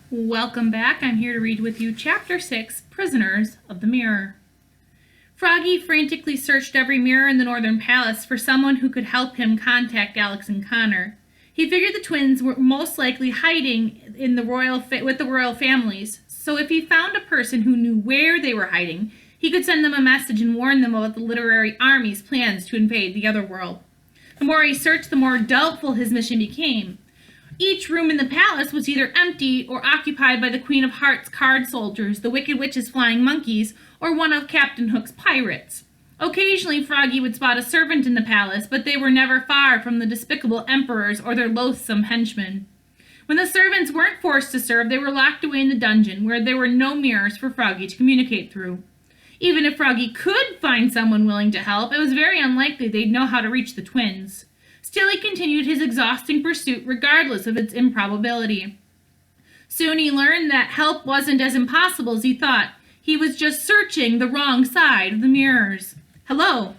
Welcome back. I'm here to read with you Chapter 6, Prisoners of the Mirror. Froggy frantically searched every mirror in the Northern Palace for someone who could help him contact Alex and Connor. He figured the twins were most likely hiding in the with the royal families, so if he found a person who knew where they were hiding, he could send them a message and warn them about the literary army's plans to invade the other world. The more he searched, the more doubtful his mission became. Each room in the palace was either empty or occupied by the Queen of Hearts' card soldiers, the Wicked Witch's flying monkeys, or one of Captain Hook's pirates. Occasionally, Froggy would spot a servant in the palace, but they were never far from the despicable emperors or their loathsome henchmen. When the servants weren't forced to serve, they were locked away in the dungeon, where there were no mirrors for Froggy to communicate through. Even if Froggy could find someone willing to help, it was very unlikely they'd know how to reach the twins. Still, he continued his exhausting pursuit regardless of its improbability. Soon he learned that help wasn't as impossible as he thought. He was just searching the wrong side of the mirrors. "Hello!"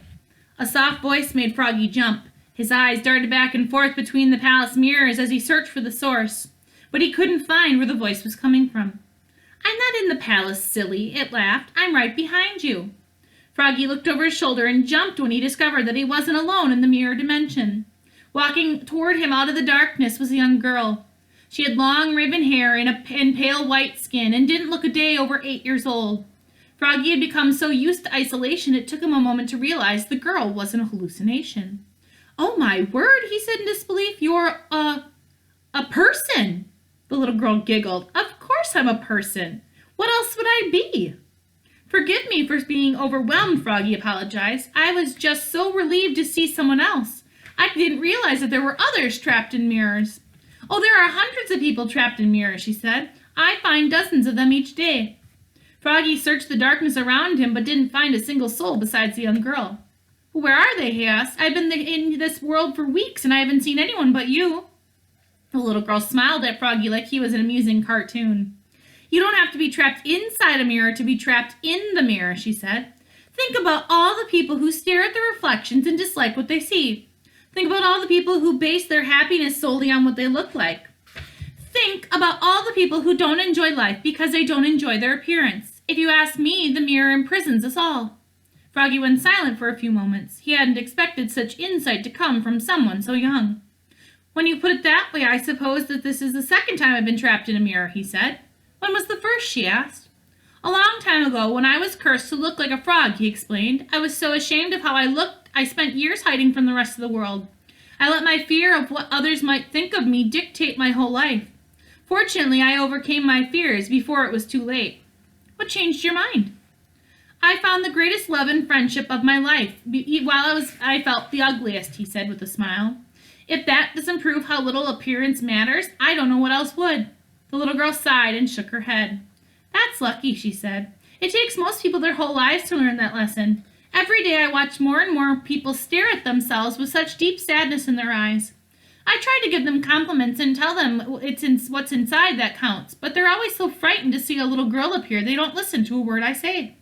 A soft voice made Froggy jump. His eyes darted back and forth between the palace mirrors as he searched for the source, but he couldn't find where the voice was coming from. "I'm not in the palace, silly," it laughed. "I'm right behind you." Froggy looked over his shoulder and jumped when he discovered that he wasn't alone in the mirror dimension. Walking toward him out of the darkness was a young girl. She had long raven hair and pale white skin and didn't look a day over 8 years old. Froggy had become so used to isolation it took him a moment to realize the girl wasn't a hallucination. "Oh my word," he said in disbelief. "You're a person." The little girl giggled. "Of course I'm a person. What else would I be?" "Forgive me for being overwhelmed," Froggy apologized. "I was just so relieved to see someone else. I didn't realize that there were others trapped in mirrors." "Oh, there are hundreds of people trapped in mirrors," she said. "I find dozens of them each day." Froggy searched the darkness around him but didn't find a single soul besides the young girl. "Where are they?" he asked. "I've been in this world for weeks and I haven't seen anyone but you." The little girl smiled at Froggy like he was an amusing cartoon. "You don't have to be trapped inside a mirror to be trapped in the mirror," she said. "Think about all the people who stare at their reflections and dislike what they see. Think about all the people who base their happiness solely on what they look like. Think about all the people who don't enjoy life because they don't enjoy their appearance. If you ask me, the mirror imprisons us all." Froggy went silent for a few moments. He hadn't expected such insight to come from someone so young. "When you put it that way, I suppose that this is the second time I've been trapped in a mirror," he said. "When was the first?" she asked. "A long time ago, when I was cursed to look like a frog," he explained. "I was so ashamed of how I looked, I spent years hiding from the rest of the world. I let my fear of what others might think of me dictate my whole life. Fortunately, I overcame my fears before it was too late." "What changed your mind?" "I found the greatest love and friendship of my life, while I felt the ugliest," he said with a smile. "If that doesn't prove how little appearance matters, I don't know what else would." The little girl sighed and shook her head. "That's lucky," she said. "It takes most people their whole lives to learn that lesson. Every day I watch more and more people stare at themselves with such deep sadness in their eyes. I try to give them compliments and tell them what's inside that counts, but they're always so frightened to see a little girl appear they don't listen to a word I say."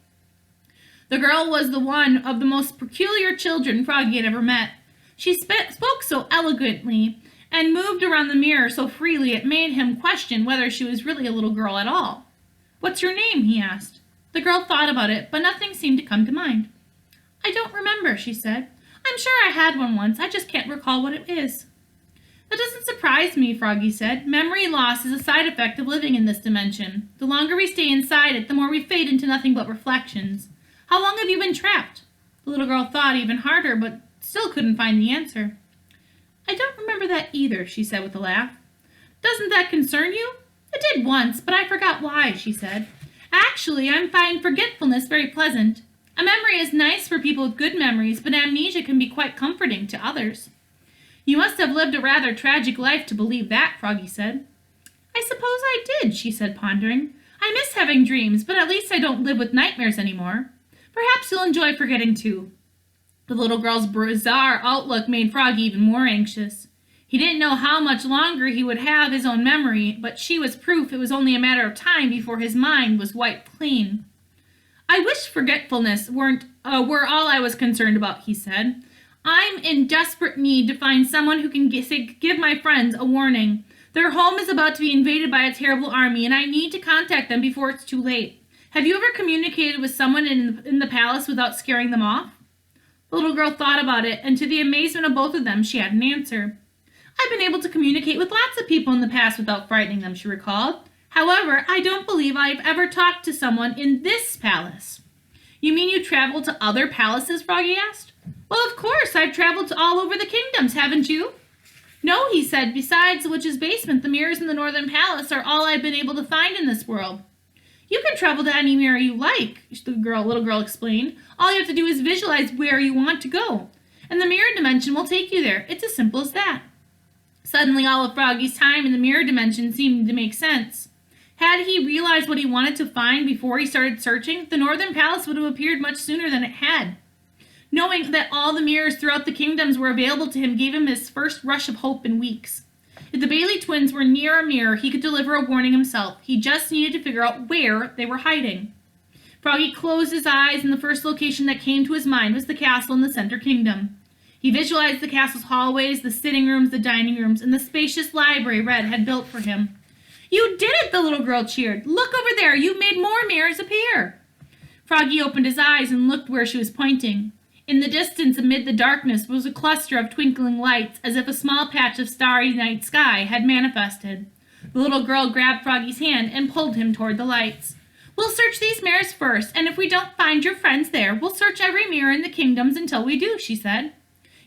The girl was the one of the most peculiar children Froggy had ever met. She spoke so elegantly and moved around the mirror so freely it made him question whether she was really a little girl at all. "What's your name?" he asked. The girl thought about it, but nothing seemed to come to mind. "I don't remember," she said. "I'm sure I had one once. I just can't recall what it is." "That doesn't surprise me," Froggy said. "Memory loss is a side effect of living in this dimension. The longer we stay inside it, the more we fade into nothing but reflections. How long have you been trapped?" The little girl thought even harder, but still couldn't find the answer. "I don't remember that either," she said with a laugh. "Doesn't that concern you?" "It did once, but I forgot why," she said. "Actually, I find forgetfulness very pleasant. A memory is nice for people with good memories, but amnesia can be quite comforting to others." "You must have lived a rather tragic life to believe that," Froggy said. "I suppose I did," she said, pondering. "I miss having dreams, but at least I don't live with nightmares anymore. Perhaps you'll enjoy forgetting too." The little girl's bizarre outlook made Froggy even more anxious. He didn't know how much longer he would have his own memory, but she was proof it was only a matter of time before his mind was wiped clean. "I wish forgetfulness were all I was concerned about," he said. "I'm in desperate need to find someone who can give my friends a warning. Their home is about to be invaded by a terrible army, and I need to contact them before it's too late. Have you ever communicated with someone in the palace without scaring them off?" The little girl thought about it, and to the amazement of both of them, she had an answer. "I've been able to communicate with lots of people in the past without frightening them," she recalled. "However, I don't believe I've ever talked to someone in this palace." "You mean you traveled to other palaces?" Froggy asked. "Well, of course, I've traveled all over the kingdoms, haven't you?" "No," he said. "Besides the witch's basement, the mirrors in the northern palace are all I've been able to find in this world." "You can travel to any mirror you like," the little girl explained. "All you have to do is visualize where you want to go, and the mirror dimension will take you there. It's as simple as that." Suddenly, all of Froggy's time in the mirror dimension seemed to make sense. Had he realized what he wanted to find before he started searching, the northern palace would have appeared much sooner than it had. Knowing that all the mirrors throughout the kingdoms were available to him gave him his first rush of hope in weeks. If the Bailey twins were near a mirror, he could deliver a warning himself. He just needed to figure out where they were hiding. Froggy closed his eyes, and the first location that came to his mind was the castle in the center kingdom. He visualized the castle's hallways, the sitting rooms, the dining rooms, and the spacious library Red had built for him. "You did it!" the little girl cheered. "Look over there! You've made more mirrors appear!" Froggy opened his eyes and looked where she was pointing. In the distance, amid the darkness, was a cluster of twinkling lights, as if a small patch of starry night sky had manifested. The little girl grabbed Froggy's hand and pulled him toward the lights. "We'll search these mirrors first, and if we don't find your friends there, we'll search every mirror in the kingdoms until we do," she said.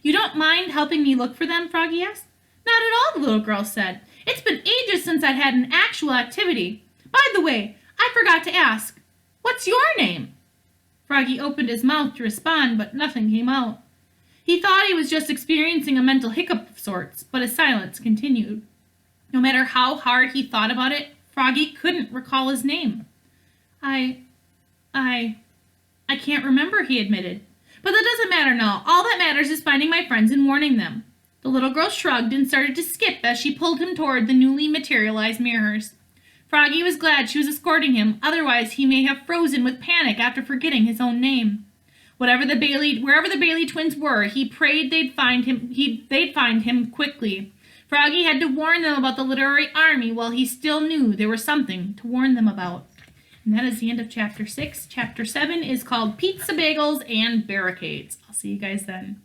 "You don't mind helping me look for them?" Froggy asked. "Not at all," the little girl said. "It's been ages since I'd had an actual activity. By the way, I forgot to ask, what's your name?" Froggy opened his mouth to respond, but nothing came out. He thought he was just experiencing a mental hiccup of sorts, but his silence continued. No matter how hard he thought about it, Froggy couldn't recall his name. I can't remember," he admitted. "But that doesn't matter now. All that matters is finding my friends and warning them." The little girl shrugged and started to skip as she pulled him toward the newly materialized mirrors. Froggy was glad she was escorting him, otherwise he may have frozen with panic after forgetting his own name. Wherever the Bailey twins were, he prayed they'd find him quickly. Froggy had to warn them about the literary army while he still knew there was something to warn them about. And that is the end of Chapter 6. Chapter 7 is called Pizza Bagels and Barricades. I'll see you guys then.